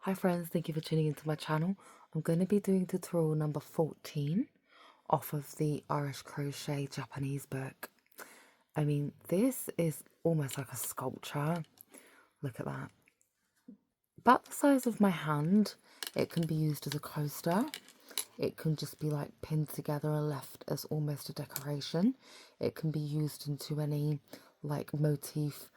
Hi friends, thank you for tuning into my channel. I'm going to be doing tutorial number 14 off of the Irish Crochet Japanese book. I mean, this is almost like a sculpture. Look at that. About the size of my hand. It can be used as a coaster. It can just be like pinned together and left as almost a decoration. It can be used into any like motif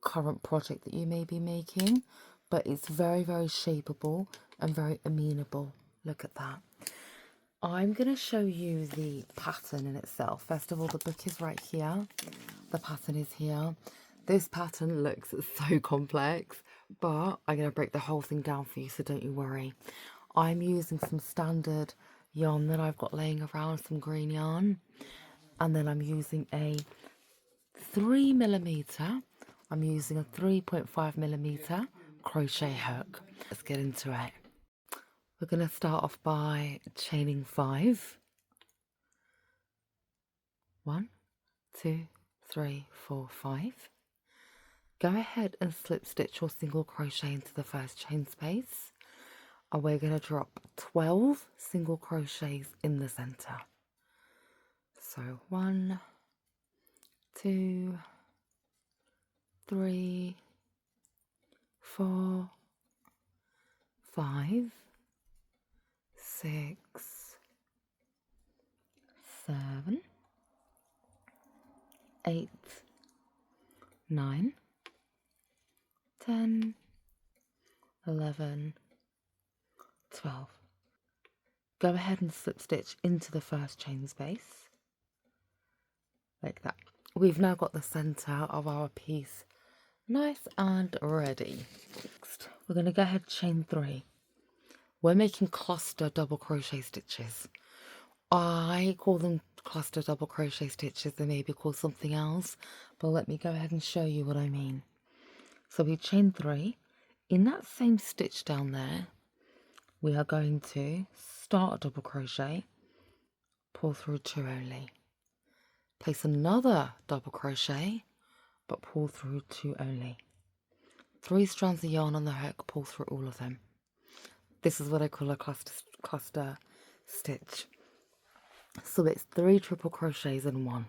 current project that you may be making, but it's very shapeable and very amenable. Look at that. I'm going to show you the pattern in itself. First of all, the book is right here. The pattern is here. This pattern looks so complex, but I'm going to break the whole thing down for you, so don't you worry. I'm using some standard yarn that I've got laying around, some green yarn, and then I'm using a 3mm. I'm using a 3.5mm crochet hook. Let's get into it. We're going to start off by chaining 5. 1, 2, 3, 4, 5. Go ahead and slip stitch or single crochet into the first chain space, and we're going to drop 12 single crochets in the center. So 1, 2, 3, 4, 5, 6, 7, 8, 9, 10, 11, 12. Go ahead and slip stitch into the first chain space, like that. We've now got the center of our piece nice and ready. Next, we're going to go ahead and chain 3. We're making cluster double crochet stitches. I call them cluster double crochet stitches. They may be called something else, but let me go ahead and show you what I mean. So we chain 3. In that same stitch down there, we are going to start a double crochet, pull through 2 only. Place another double crochet, but pull through 2 only. 3 strands of yarn on the hook, pull through all of them. This is what I call a cluster stitch. So it's 3 triple crochets in 1.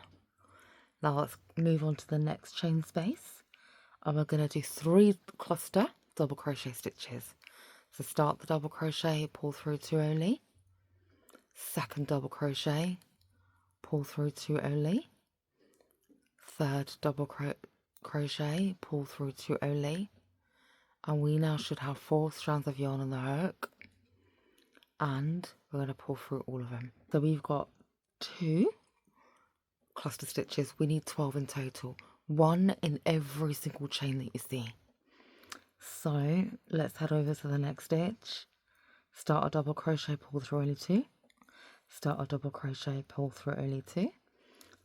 Now let's move on to the next chain space, and we're going to do 3 cluster double crochet stitches. So start the double crochet, pull through 2 only. Second double crochet, pull through 2 only. Third double crochet, pull through 2 only. And we now should have 4 strands of yarn on the hook, and we're going to pull through all of them. So we've got 2 cluster stitches. We need 12 in total, 1 in every single chain that you see. So let's head over to the next stitch. Start a double crochet, pull through only 2. Start a double crochet, pull through only 2.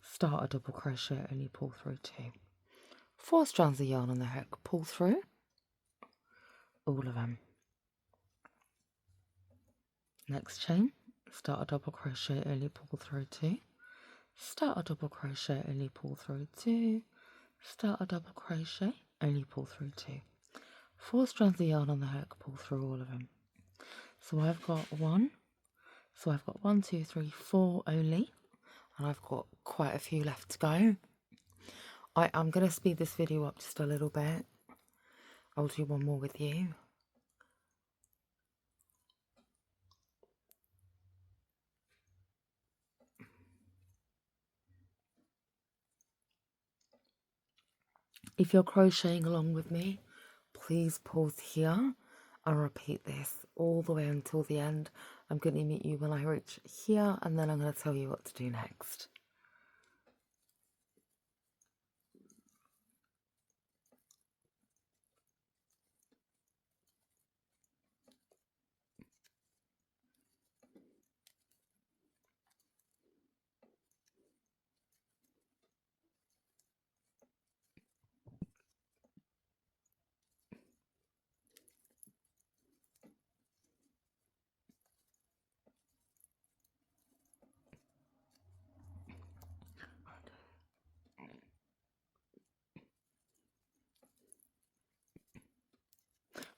Start a double crochet, only pull through 2. 4 strands of yarn on the hook, pull through all of them. Next chain, start a double crochet, only pull through 2. Start a double crochet, only pull through 2. Start a double crochet, only pull through 2. 4 strands of yarn on the hook, pull through all of them. So I've got 1, 2, 3, 4 only, and I've got quite a few left to go. I am going to speed this video up just a little bit. I'll do one more with you. If you're crocheting along with me, please pause here and repeat this all the way until the end. I'm going to meet you when I reach here, and then I'm going to tell you what to do next.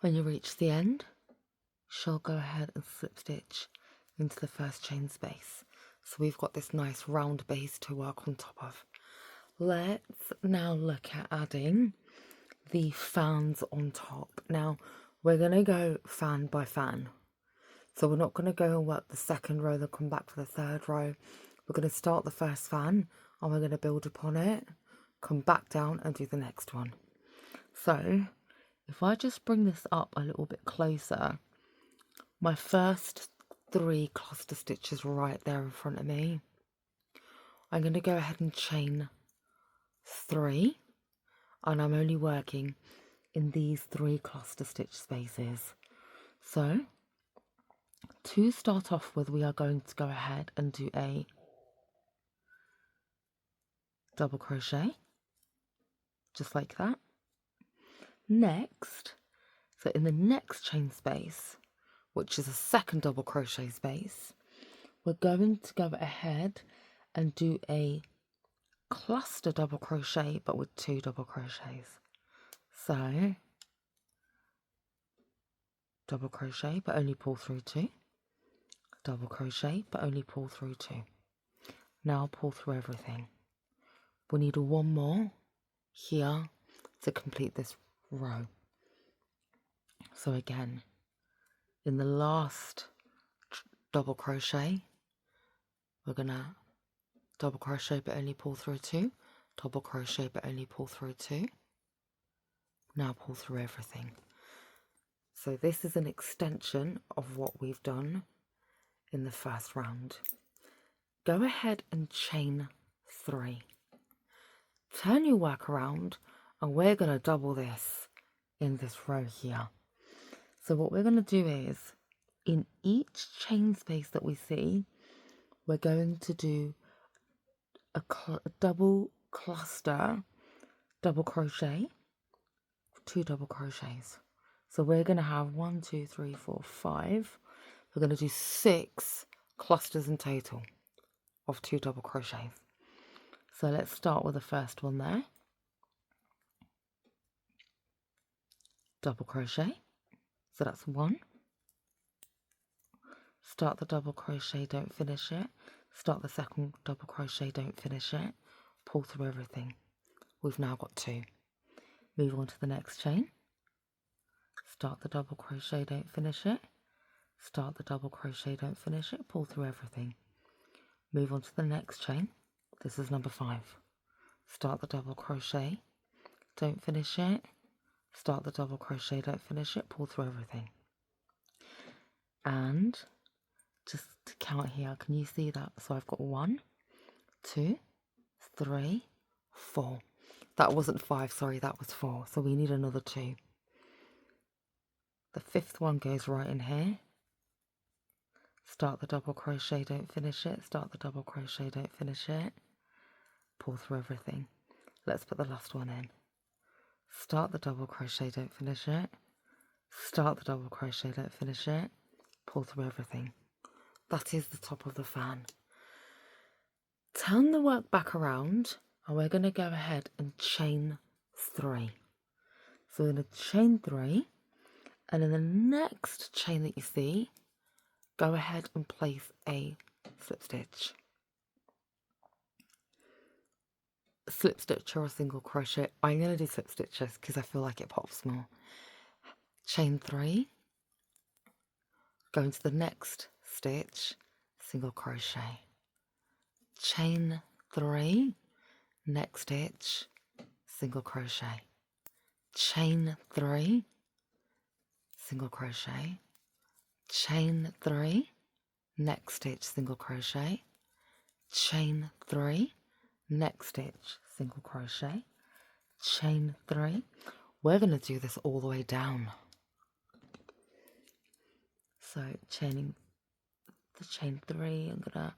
When you reach the end, shall go ahead and slip stitch into the first chain space. So we've got this nice round base to work on top of. Let's now look at adding the fans on top. Now we're going to go fan by fan. So we're not going to go and work the second row, then come back for the third row. We're going to start the first fan and we're going to build upon it, come back down and do the next one. So if I just bring this up a little bit closer, my first 3 cluster stitches right there in front of me, I'm going to go ahead and chain 3, and I'm only working in these 3 cluster stitch spaces. So to start off with, we are going to go ahead and do a double crochet, just like that. Next, so in the next chain space, which is a second double crochet space, we're going to go ahead and do a cluster double crochet, but with 2 double crochets. So double crochet, but only pull through 2, double crochet, but only pull through 2. Now pull through everything. We need 1 more here to complete this row. So again, in the last double crochet, we're gonna double crochet but only pull through 2, double crochet but only pull through 2. Now pull through everything. So this is an extension of what we've done in the first round. Go ahead and chain 3. Turn your work around and we're going to double this in this row here. So what we're going to do is, in each chain space that we see, we're going to do a double cluster, double crochet, 2 double crochets. So we're going to have 1, 2, 3, 4, 5. We're going to do 6 clusters in total of 2 double crochets. So let's start with the first one there. Double crochet. So that's 1. Start the double crochet, don't finish it. Start the second double crochet, don't finish it. Pull through everything. We've now got 2. Move on to the next chain. Start the double crochet, don't finish it. Start the double crochet, don't finish it. Pull through everything. Move on to the next chain. This is number 5. Start the double crochet, don't finish it. Start the double crochet, don't finish it. Pull through everything. And just to count here, can you see that? So I've got 1, 2, 3, 4. That wasn't 5, sorry, that was 4. So we need another 2. The 5th one goes right in here. Start the double crochet, don't finish it. Start the double crochet, don't finish it. Pull through everything. Let's put the last one in. Start the double crochet, don't finish it. Start the double crochet, don't finish it. Pull through everything. That is the top of the fan. Turn the work back around and we're going to go ahead and chain 3. So we're going to chain 3, and in the next chain that you see, go ahead and place a slip stitch. A slip stitch or a single crochet. I'm going to do slip stitches because I feel like it pops more. Chain 3, go into the next stitch, single crochet. Chain 3, next stitch, single crochet. Chain 3, single crochet. Chain 3, next stitch, single crochet. Chain 3, next stitch, single crochet. Chain 3. We're going to do this all the way down. So chaining the chain 3, I'm going to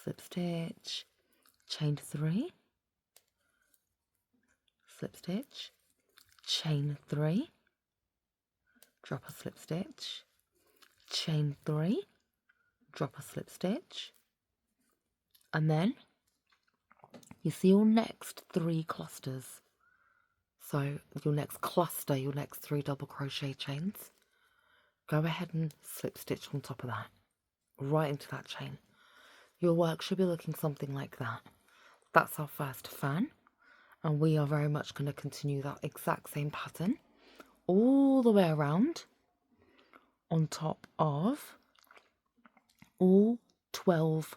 slip stitch, chain 3, slip stitch, chain 3, drop a slip stitch, chain 3, drop a slip stitch, and then you see your next 3 clusters. So your next cluster, your next 3 double crochet chains, go ahead and slip stitch on top of that, right into that chain. Your work should be looking something like that. That's our first fan, and we are very much going to continue that exact same pattern all the way around on top of all 12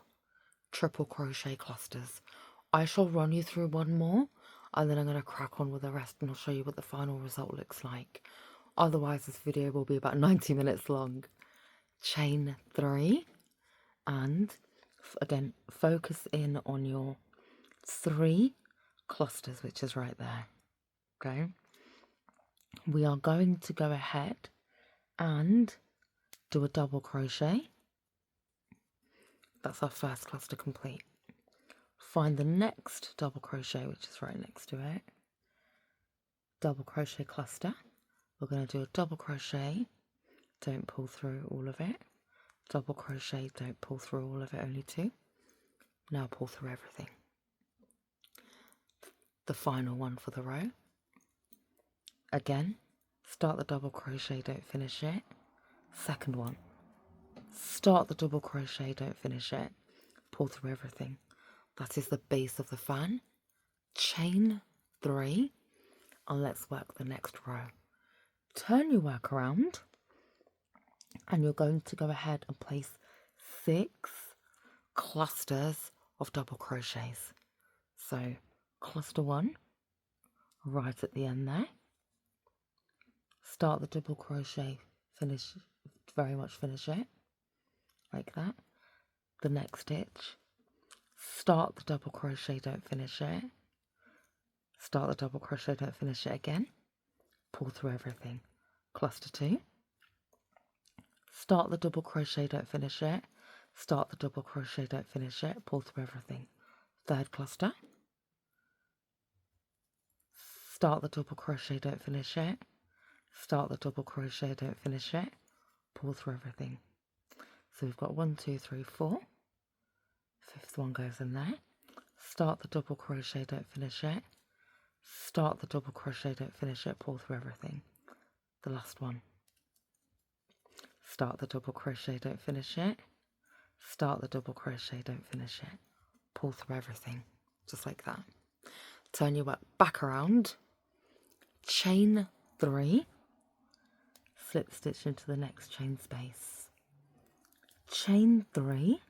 triple crochet clusters. I shall run you through one more, and then I'm going to crack on with the rest, and I'll show you what the final result looks like. Otherwise this video will be about 90 minutes long. Chain 3, and again focus in on your 3 clusters, which is right there. Okay, we are going to go ahead and do a double crochet. That's our first cluster complete. Find the next double crochet, which is right next to it. Double crochet cluster. We're going to do a double crochet, don't pull through all of it. Double crochet, don't pull through all of it, only 2. Now pull through everything. The final one for the row. Again, start the double crochet, don't finish it. Second one, start the double crochet, don't finish it. Pull through everything. That is the base of the fan. Chain 3, and let's work the next row. Turn your work around, and you're going to go ahead and place 6 clusters of double crochets. So cluster 1 right at the end there. Start the double crochet, finish, very much finish it like that. The next stitch, start the double crochet, don't finish it. Start the double crochet, don't finish it again. Pull through everything. Cluster 2, start the double crochet, don't finish it. Start the double crochet, don't finish it. Pull through everything. Third cluster, start the double crochet, don't finish it. Start the double crochet, don't finish it. Pull through everything. So we've got 1, 2, 3, 4. Fifth one goes in there. Start the double crochet, don't finish it. Start the double crochet, don't finish it. Pull through everything. The last one. Start the double crochet, don't finish it. Start the double crochet, don't finish it. Pull through everything, just like that. Turn your work back around. Chain 3. Slip stitch into the next chain space. Chain 3.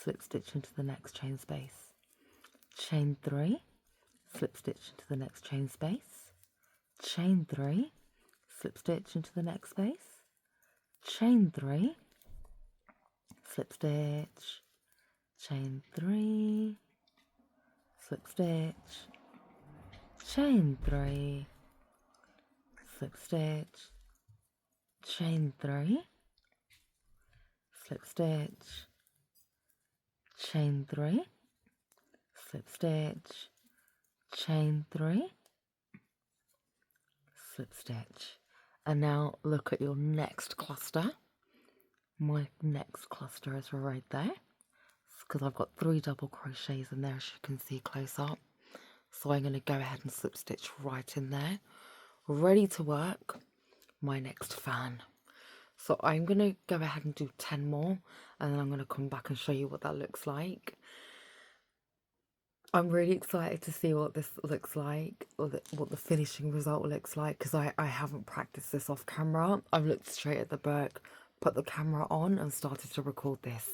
Slip stitch into the next chain space. Chain 3. Slip stitch into the next chain space. Chain 3. Slip stitch into the next space. Chain 3. Slip stitch. Chain 3. Slip stitch. Chain 3. Slip stitch. Chain 3. Slip stitch. Chain 3. Slip stitch. Chain 3. Slip stitch. And now look at your next cluster. My next cluster is right there, because I've got 3 double crochets in there, as you can see close up. So I'm going to go ahead and slip stitch right in there, ready to work my next fan. So I'm going to go ahead and do 10 more, and then I'm going to come back and show you what that looks like. I'm really excited to see what this looks like, or what the finishing result looks like, because I haven't practiced this off camera. I've looked straight at the book, put the camera on, and started to record this.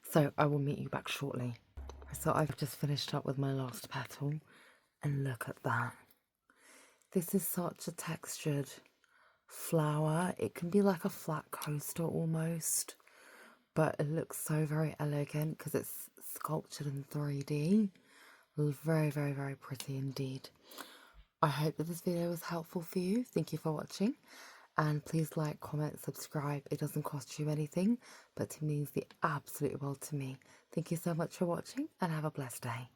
So I will meet you back shortly. So I've just finished up with my last petal, and look at that. This is such a textured flower. It can be like a flat coaster almost, but it looks so very elegant because it's sculptured in 3D. Very, very, very pretty indeed. I hope that this video was helpful for you. Thank you for watching, and please like, comment, subscribe. It doesn't cost you anything, but it means the absolute world to me. Thank you so much for watching, and have a blessed day.